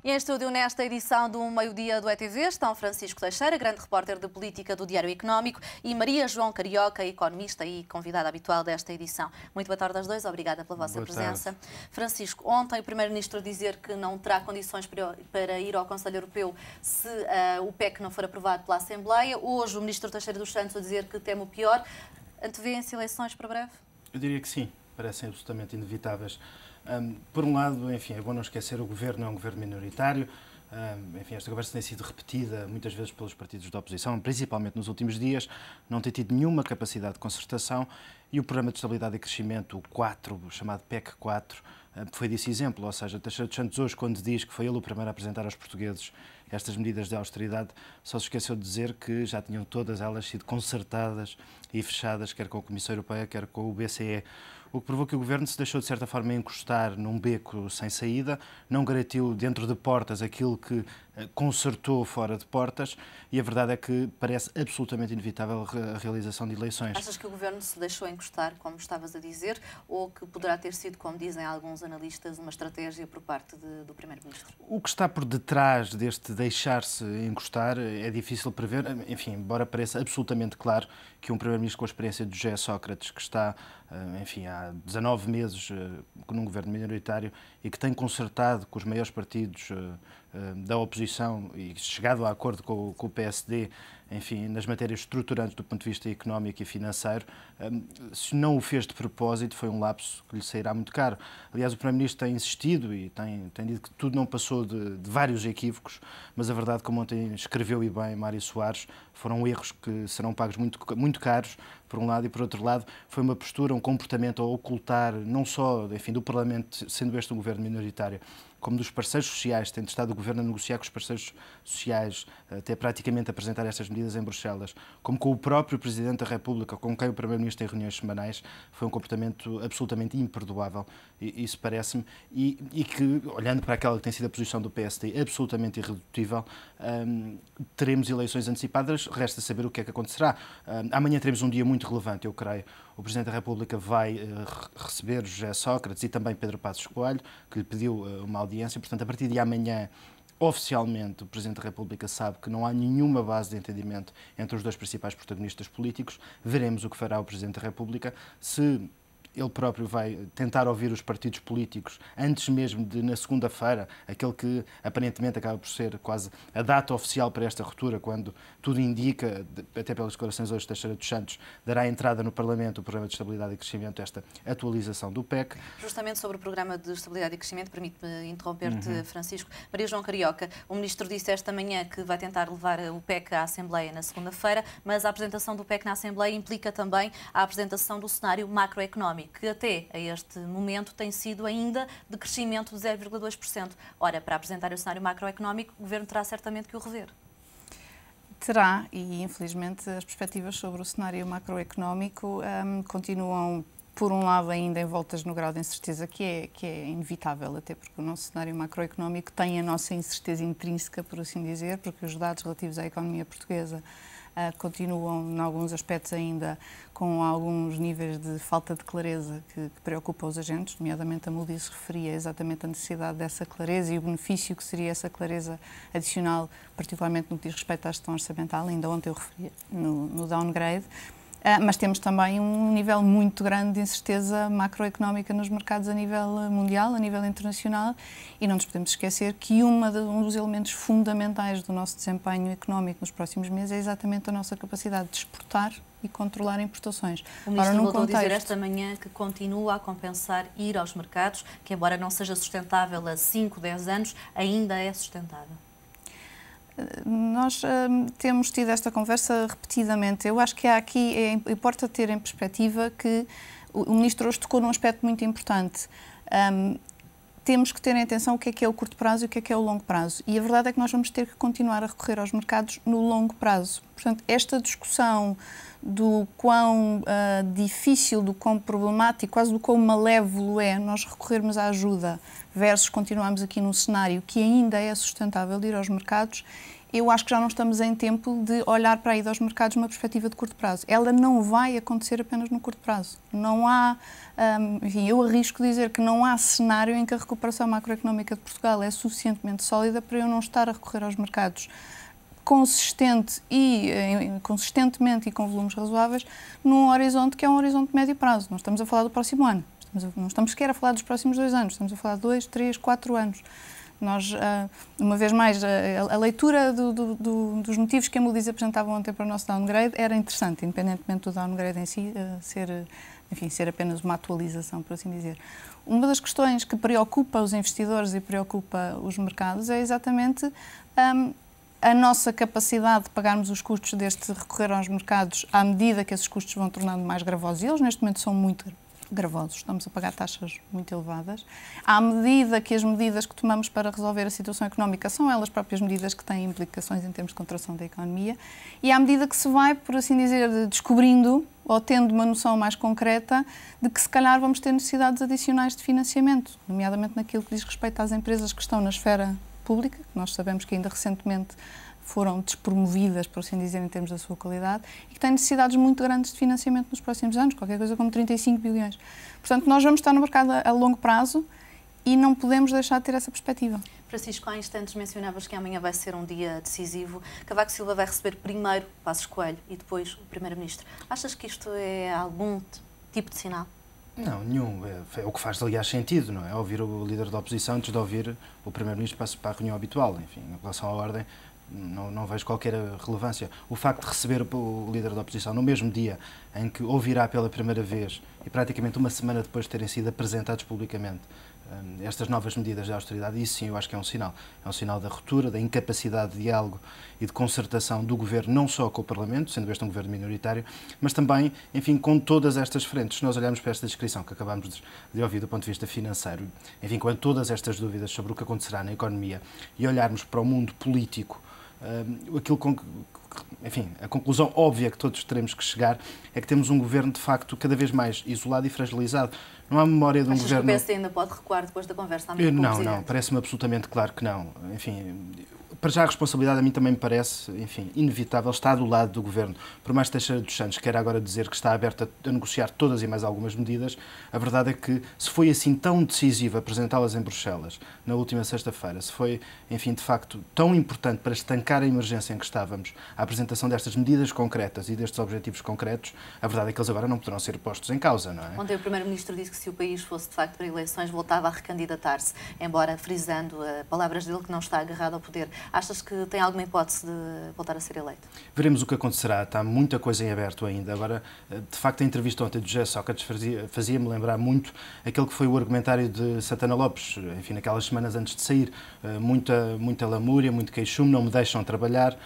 E em estúdio, nesta edição do Meio-Dia do ETV, estão Francisco Teixeira, grande repórter de política do Diário Económico, e Maria João Carioca, economista e convidada habitual desta edição. Muito boa tarde aos dois, obrigada pela vossa presença. Francisco, ontem o Primeiro-Ministro dizer que não terá condições para ir ao Conselho Europeu se o PEC não for aprovado pela Assembleia. Hoje o Ministro Teixeira dos Santos a dizer que teme o pior. Antevêem-se eleições para breve? Eu diria que sim, parecem absolutamente inevitáveis. Por um lado, enfim, é bom não esquecer, o governo é um governo minoritário. Enfim, esta conversa tem sido repetida muitas vezes pelos partidos da oposição, principalmente nos últimos dias, não tem tido nenhuma capacidade de concertação e o Programa de Estabilidade e Crescimento, o 4, chamado PEC 4, foi desse exemplo, ou seja, Teixeira dos Santos hoje, quando diz que foi ele o primeiro a apresentar aos portugueses estas medidas de austeridade, só se esqueceu de dizer que já tinham todas elas sido concertadas e fechadas, quer com a Comissão Europeia, quer com o BCE. O que provou que o Governo se deixou, de certa forma, encostar num beco sem saída, não garantiu dentro de portas aquilo que consertou fora de portas e a verdade é que parece absolutamente inevitável a realização de eleições. Achas que o Governo se deixou encostar, como estavas a dizer, ou que poderá ter sido, como dizem alguns analistas, uma estratégia por parte do Primeiro-Ministro? O que está por detrás deste deixar-se encostar é difícil prever. Enfim, embora pareça absolutamente claro que um Primeiro-Ministro com a experiência de José Sócrates, que está, enfim, há 19 meses num governo minoritário e que tem concertado com os maiores partidos da oposição e chegado a acordo com o PSD, enfim, nas matérias estruturantes do ponto de vista económico e financeiro, se não o fez de propósito, foi um lapso que lhe sairá muito caro. Aliás, o Primeiro-Ministro tem insistido e tem dito que tudo não passou de vários equívocos, mas a verdade, como ontem escreveu e bem Mário Soares, foram erros que serão pagos muito caros, por um lado, e por outro lado, foi uma postura, um comportamento a ocultar, não só, enfim, do Parlamento, sendo este um governo minoritário, como dos parceiros sociais, tendo estado o Governo a negociar com os parceiros sociais, até praticamente apresentar estas medidas em Bruxelas, como com o próprio Presidente da República, com quem o Primeiro-Ministro tem reuniões semanais, foi um comportamento absolutamente imperdoável, isso parece-me, e que, olhando para aquela que tem sido a posição do PSD, absolutamente irredutível, teremos eleições antecipadas, resta saber o que é que acontecerá. Amanhã teremos um dia muito relevante, eu creio. O Presidente da República vai receber José Sócrates e também Pedro Passos Coelho, que lhe pediu uma audiência. Portanto, a partir de amanhã, oficialmente, o Presidente da República sabe que não há nenhuma base de entendimento entre os dois principais protagonistas políticos. Veremos o que fará o Presidente da República. Se ele próprio vai tentar ouvir os partidos políticos antes mesmo de, na segunda-feira, aquele que aparentemente acaba por ser quase a data oficial para esta ruptura, quando tudo indica, até pelas declarações hoje de Teixeira dos Santos, dará entrada no Parlamento o Programa de Estabilidade e Crescimento, esta atualização do PEC. Justamente sobre o Programa de Estabilidade e Crescimento, permite-me interromper-te, Francisco. Maria João Carioca, o Ministro disse esta manhã que vai tentar levar o PEC à Assembleia na segunda-feira, mas a apresentação do PEC na Assembleia implica também a apresentação do cenário macroeconómico, que até a este momento tem sido ainda de crescimento de 0,2%. Ora, para apresentar o cenário macroeconómico, o Governo terá certamente que o rever. Terá, e infelizmente as perspectivas sobre o cenário macroeconómico continuam, por um lado, ainda envoltas no grau de incerteza que é inevitável, até porque o nosso cenário macroeconómico tem a nossa incerteza intrínseca, por assim dizer, porque os dados relativos à economia portuguesa continuam, em alguns aspectos ainda, com alguns níveis de falta de clareza que preocupa os agentes, nomeadamente a Moody's referia exatamente a necessidade dessa clareza e o benefício que seria essa clareza adicional, particularmente no que diz respeito à gestão orçamental, ainda ontem eu referia no downgrade. Mas temos também um nível muito grande de incerteza macroeconómica nos mercados a nível mundial, a nível internacional, e não nos podemos esquecer que um dos elementos fundamentais do nosso desempenho económico nos próximos meses é exatamente a nossa capacidade de exportar e controlar importações. O Ministro voltou a dizer esta manhã que continua a compensar ir aos mercados, que embora não seja sustentável há 5, 10 anos, ainda é sustentável. Nós temos tido esta conversa repetidamente. Eu acho que importa ter em perspectiva que o Ministro hoje tocou num aspecto muito importante. Temos que ter em atenção o que é o curto prazo e o que é o longo prazo. E a verdade é que nós vamos ter que continuar a recorrer aos mercados no longo prazo. Portanto, esta discussão do quão difícil, do quão problemático, quase do quão malévolo é nós recorrermos à ajuda versus continuarmos aqui num cenário que ainda é sustentável de ir aos mercados, eu acho que já não estamos em tempo de olhar para a ida aos mercados numa perspectiva de curto prazo. Ela não vai acontecer apenas no curto prazo. Não há, enfim, eu arrisco dizer que não há cenário em que a recuperação macroeconómica de Portugal é suficientemente sólida para eu não estar a recorrer aos mercados consistentemente e com volumes razoáveis num horizonte que é um horizonte de médio prazo. Nós estamos a falar do próximo ano. Não estamos sequer a falar dos próximos 2 anos. Estamos a falar de 2, 3, 4 anos. Nós, uma vez mais, a leitura dos motivos que a Moody's apresentava ontem para o nosso downgrade era interessante, independentemente do downgrade em si ser apenas uma atualização, por assim dizer. Uma das questões que preocupa os investidores e preocupa os mercados é exatamente a nossa capacidade de pagarmos os custos deste recorrer aos mercados à medida que esses custos vão tornando mais gravosos, e eles neste momento são muito gravosos, estamos a pagar taxas muito elevadas, à medida que as medidas que tomamos para resolver a situação económica são elas próprias medidas que têm implicações em termos de contração da economia, e à medida que se vai, por assim dizer, descobrindo ou tendo uma noção mais concreta de que se calhar vamos ter necessidades adicionais de financiamento, nomeadamente naquilo que diz respeito às empresas que estão na esfera pública, que nós sabemos que ainda recentemente foram despromovidas, por assim dizer, em termos da sua qualidade, e que têm necessidades muito grandes de financiamento nos próximos anos, qualquer coisa como 35 bilhões. Portanto, nós vamos estar no mercado a longo prazo e não podemos deixar de ter essa perspectiva. Francisco, há instantes mencionavas que amanhã vai ser um dia decisivo. Cavaco Silva vai receber primeiro Passos Coelho e depois o Primeiro-Ministro. Achas que isto é algum tipo de sinal? Não, nenhum. É o que faz, aliás, sentido, não é? Ouvir o líder da oposição antes de ouvir o Primeiro-Ministro para a reunião habitual. Enfim, em relação à ordem, não vejo qualquer relevância. O facto de receber o líder da oposição no mesmo dia em que ouvirá pela primeira vez e praticamente uma semana depois de terem sido apresentados publicamente estas novas medidas de austeridade, isso sim eu acho que é um sinal. É um sinal da ruptura, da incapacidade de diálogo e de concertação do Governo, não só com o Parlamento, sendo este um Governo minoritário, mas também, enfim, com todas estas frentes. Se nós olharmos para esta descrição que acabamos de ouvir do ponto de vista financeiro, enfim, com todas estas dúvidas sobre o que acontecerá na economia e olharmos para o mundo político, enfim, a conclusão óbvia que todos teremos que chegar é que temos um governo, de facto, cada vez mais isolado e fragilizado. Não há memória de um governo... Achas que o PSD ainda pode recuar depois da conversa amanhã com o Presidente? Não, parece-me absolutamente claro que não. Enfim, para já a responsabilidade a mim também me parece, enfim, inevitável, está do lado do Governo. Por mais que Teixeira dos Santos queira agora dizer que está aberto a negociar todas e mais algumas medidas, a verdade é que se foi assim tão decisivo apresentá-las em Bruxelas na última sexta-feira, se foi, enfim, de facto tão importante para estancar a emergência em que estávamos, a apresentação destas medidas concretas e destes objetivos concretos, a verdade é que eles agora não poderão ser postos em causa, não é? Ontem o Primeiro-Ministro disse que se o país fosse de facto para eleições voltava a recandidatar-se, embora frisando palavras dele que não está agarrado ao poder. Achas que tem alguma hipótese de voltar a ser eleito? Veremos o que acontecerá. Está muita coisa em aberto ainda. Agora, de facto, a entrevista ontem de José Sócrates fazia-me lembrar muito aquele que foi o argumentário de Santana Lopes, enfim, naquelas semanas antes de sair. Muita lamúria, muito queixume, não me deixam trabalhar.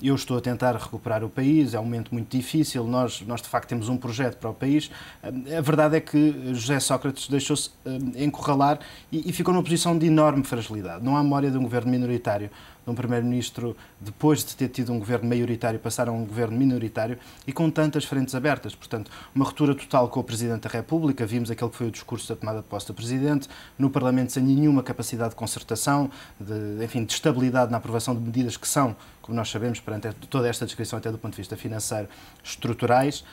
Eu estou a tentar recuperar o país, é um momento muito difícil, nós de facto temos um projeto para o país. A verdade é que José Sócrates deixou-se encurralar e ficou numa posição de enorme fragilidade. Não há memória de um governo minoritário, de um Primeiro-Ministro, depois de ter tido um governo maioritário, passar a um governo minoritário e com tantas frentes abertas. Portanto, uma ruptura total com o Presidente da República, vimos aquele que foi o discurso da tomada de posse do Presidente, no Parlamento sem nenhuma capacidade de concertação, de estabilidade na aprovação de medidas que são, como nós sabemos, perante toda esta descrição, até do ponto de vista financeiro, estruturais.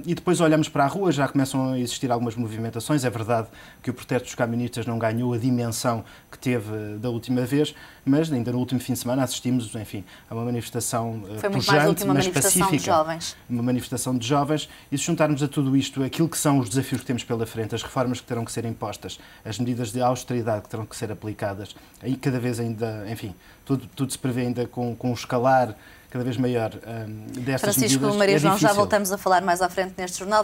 E depois olhamos para a rua, já começam a existir algumas movimentações. É verdade que o protesto dos camionistas não ganhou a dimensão que teve da última vez, mas ainda no último fim de semana assistimos, enfim, a uma manifestação pujante, mas pacífica. Uma manifestação de jovens. E se juntarmos a tudo isto, aquilo que são os desafios que temos pela frente, as reformas que terão que ser impostas, as medidas de austeridade que terão que ser aplicadas, aí cada vez ainda, enfim, tudo se prevê ainda com um escalar cada vez maior destas medidas. Francisco, Maria João, já voltamos a falar mais à frente neste jornal.